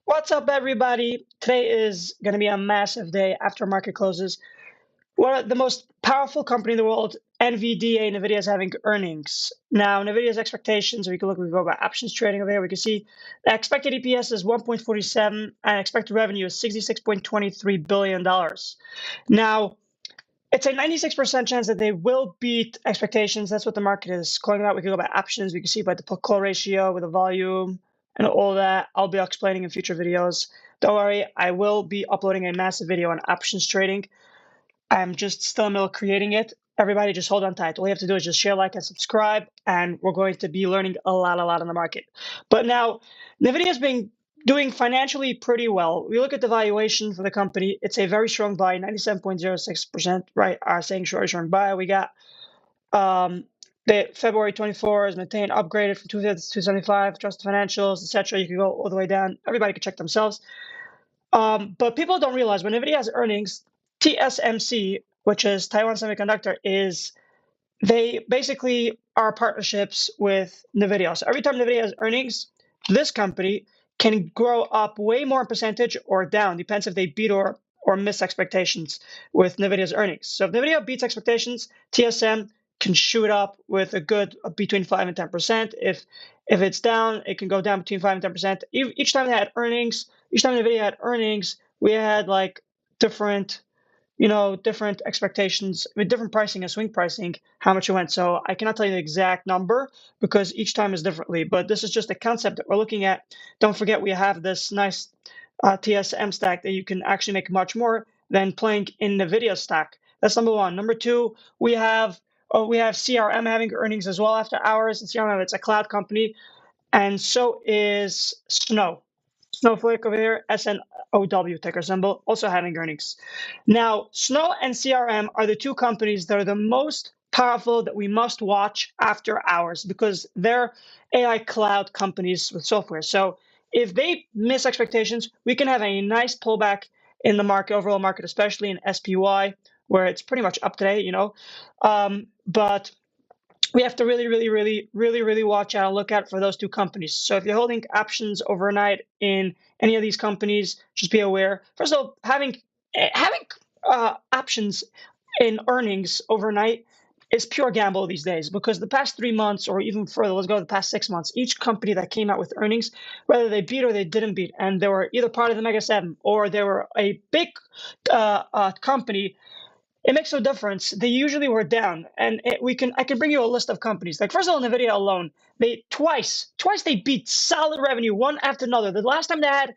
What's up, everybody? Today is going to be a massive day after market closes. One of the most powerful company in the world, Nvda, Nvidia, is having earnings. Now, Nvidia's expectations, we can go by options trading over here. We can see the expected EPS is 1.47 and expected revenue is $66.23 billion. Now, it's a 96% chance that they will beat expectations. That's what the market is calling out. We can go by options. We can see by the put call ratio with the volume and all that. I'll be explaining in future videos. Don't worry, I will be uploading a massive video on options trading. I'm just still in the middle of creating it. Everybody just hold on tight. All you have to do is just share, like, and subscribe, and we're going to be learning a lot on the market. But now, NVIDIA has been doing financially pretty well. We look at the valuation for the company. It's a very strong buy, 97.06%, right? Are saying very strong buy. We got the February 24 is maintained, upgraded from 250 to 275, trust financials, etc. You can go all the way down. Everybody can check themselves. But people don't realize when NVIDIA has earnings, TSMC, which is Taiwan Semiconductor, they basically are partnerships with NVIDIA. So every time NVIDIA has earnings, this company can grow up way more in percentage or down, depends if they beat or miss expectations with NVIDIA's earnings. So if NVIDIA beats expectations, TSM can shoot up with a good between 5 and 10%. If it's down, it can go down between 5 and 10%. Each time they had earnings, each time NVIDIA had earnings, we had like different expectations with different pricing and swing pricing, how much it went. So I cannot tell you the exact number because each time is differently, but this is just a concept that we're looking at. Don't forget, we have this nice TSM stack that you can actually make much more than playing in NVIDIA stack. That's number one. Number two, we have CRM having earnings as well after hours. And CRM, it's a cloud company, and so is Snowflake over here, SNOW ticker symbol, also having earnings. Now, Snow and CRM are the two companies that are the most powerful that we must watch after hours because they're AI cloud companies with software. So if they miss expectations, we can have a nice pullback in the market, overall market, especially in SPY, where it's pretty much up today, but we have to really watch out and look out for those two companies. So if you're holding options overnight in any of these companies, just be aware. First of all, having options in earnings overnight is pure gamble these days because the past 3 months, or even further, let's go the past 6 months, each company that came out with earnings, whether they beat or they didn't beat, and they were either part of the Mega 7 or they were a big company, it makes no difference. They usually were down, and I can bring you a list of companies. Like first of all, Nvidia alone, they twice they beat solid revenue one after another. The last time they had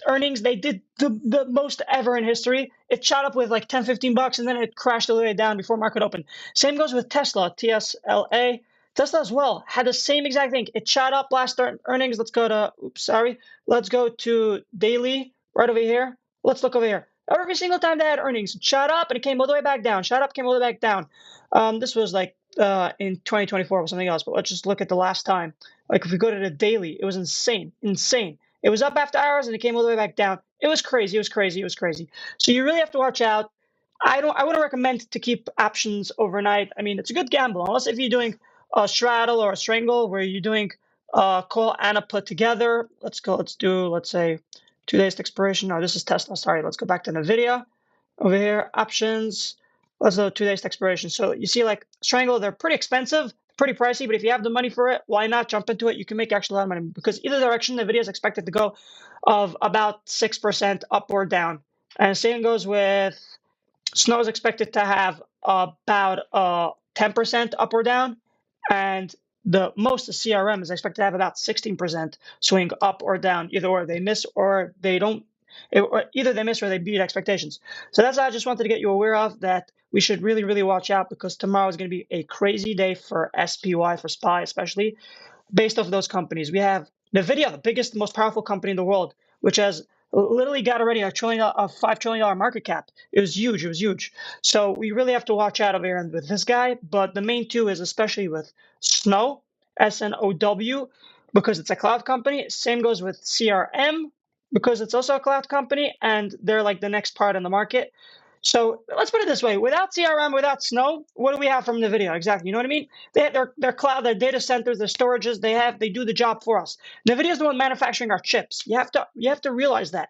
earnings, they did the most ever in history. It shot up with like 10, $15, and then it crashed all the way down before market open. Same goes with Tesla, TSLA. Tesla as well had the same exact thing. It shot up last earnings. Let's go to daily right over here. Let's look over here. Every single time they had earnings, it shot up and it came all the way back down. Shot up, came all the way back down. This was like in 2024 or something else, but let's just look at the last time. Like if we go to the daily, it was insane. It was up after hours and it came all the way back down. It was crazy. So you really have to watch out. I wouldn't recommend to keep options overnight. I mean, it's a good gamble, unless if you're doing a straddle or a strangle where you're doing call and a put together. Let's do, let's say, 2 days to expiration. No, this is Tesla. Sorry, let's go back to NVIDIA. Over here, options. Let's do 2 days to expiration. So you see, like Strangle, they're pretty expensive, pretty pricey, but if you have the money for it, why not jump into it? You can make actually a lot of money because either direction, NVIDIA is expected to go of about 6% up or down. And same goes with Snow is expected to have about 10% up or down, and the most of CRM is expected to have about 16% swing up or down. Either they miss or they don't. Either they miss or they beat expectations. So that's what I just wanted to get you aware of, that we should really watch out because tomorrow is going to be a crazy day for SPY, for SPY especially, based off of those companies. We have Nvidia, the biggest, most powerful company in the world, which has literally got already a $5 trillion market cap. It was huge. So we really have to watch out over here with this guy. But the main two is especially with Snow, SNOW, because it's a cloud company. Same goes with CRM because it's also a cloud company, and they're like the next part in the market. So let's put it this way: without CRM, without Snow, what do we have from NVIDIA? Exactly, you know what I mean? Their cloud, their data centers, their storages, they do the job for us. NVIDIA is the one manufacturing our chips. You have to realize that.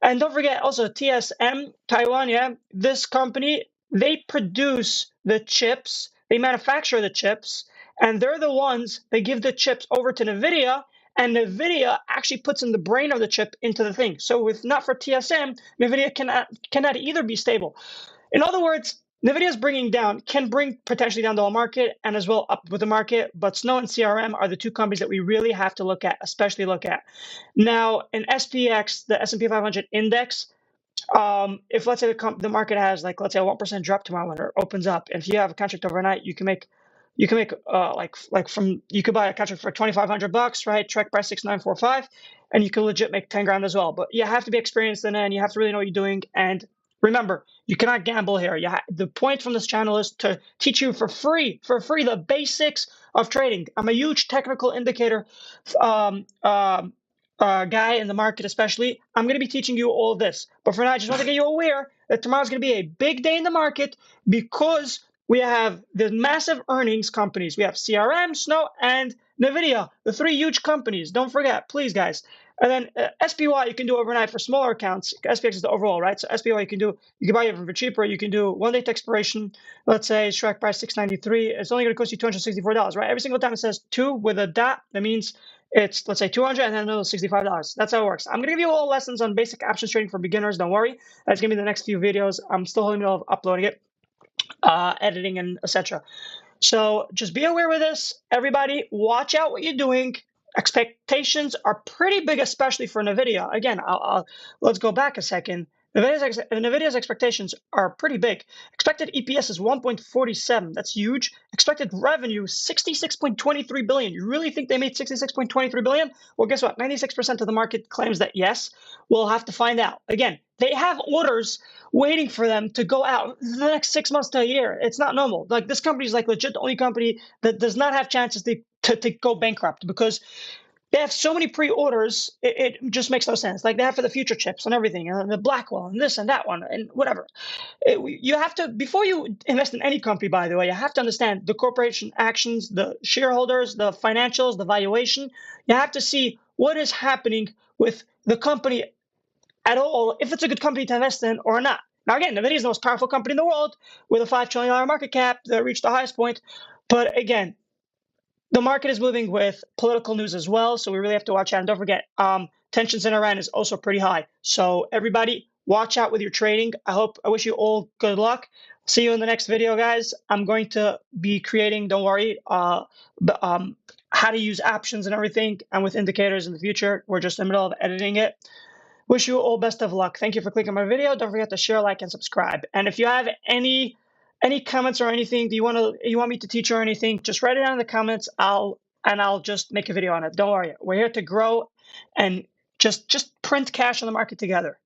And don't forget also TSM, Taiwan, yeah, this company, they produce the chips, they manufacture the chips, and they're the ones that give the chips over to NVIDIA, and NVIDIA actually puts in the brain of the chip into the thing. So if not for TSM, NVIDIA cannot either be stable. In other words, NVIDIA is can bring potentially down the whole market and as well up with the market, but Snow and CRM are the two companies that we really have to look at, especially look at. Now, in SPX, the S&P 500 index, if let's say the market has like let's say a 1% drop tomorrow when it opens up, and if you have a contract overnight, you can make like from you could buy a contract for $2,500, right? Track price 6945, and you can legit make 10 grand as well. But you have to be experienced in it, and you have to really know what you're doing. And remember, you cannot gamble here. The point from this channel is to teach you for free, the basics of trading. I'm a huge technical indicator um, um, guy in the market, especially. I'm going to be teaching you all this. But for now, I just want to get you aware that tomorrow's going to be a big day in the market because we have the massive earnings companies. We have CRM, Snow, and NVIDIA, the three huge companies. Don't forget, please, guys. And then SPY, you can do overnight for smaller accounts. SPX is the overall, right? So SPY, you can buy it for cheaper. You can do 1 day to expiration. Let's say strike price 693. It's only going to cost you $264, right? Every single time it says 2 with a dot, that means it's, let's say, 200 and then another $65. That's how it works. I'm going to give you all lessons on basic options trading for beginners. Don't worry. That's going to be the next few videos. I'm still in the middle of uploading it, editing, and etc. So just be aware with this. Everybody, watch out what you're doing. Expectations are pretty big, especially for NVIDIA. Again, let's go back a second. NVIDIA's expectations are pretty big. Expected EPS is 1.47. That's huge. Expected revenue, 66.23 billion. You really think they made 66.23 billion? Well, guess what? 96% of the market claims that yes. We'll have to find out. Again, they have orders waiting for them to go out the next 6 months to a year. It's not normal. Like, this company is like legit the only company that does not have chances to go bankrupt because they have so many pre-orders. It just makes no sense. Like, they have for the future chips and everything, and the Blackwell and this and that one and whatever. You have to, before you invest in any company, by the way, you have to understand the corporation actions, the shareholders, the financials, the valuation. You have to see what is happening with the company at all, if it's a good company to invest in or not. Now, again, NVIDIA is the most powerful company in the world with a $5 trillion market cap that reached the highest point. But again, the market is moving with political news as well, so we really have to watch out. And don't forget, tensions in Iran is also pretty high. So everybody, watch out with your trading. I wish you all good luck. See you in the next video, guys. I'm going to be creating, don't worry, how to use options and everything, and with indicators in the future. We're just in the middle of editing it. Wish you all best of luck. Thank you for clicking my video. Don't forget to share, like, and subscribe. And if you have any comments or anything, you want me to teach or anything, just write it down in the comments. I'll just make a video on it. Don't worry. We're here to grow and just print cash on the market together.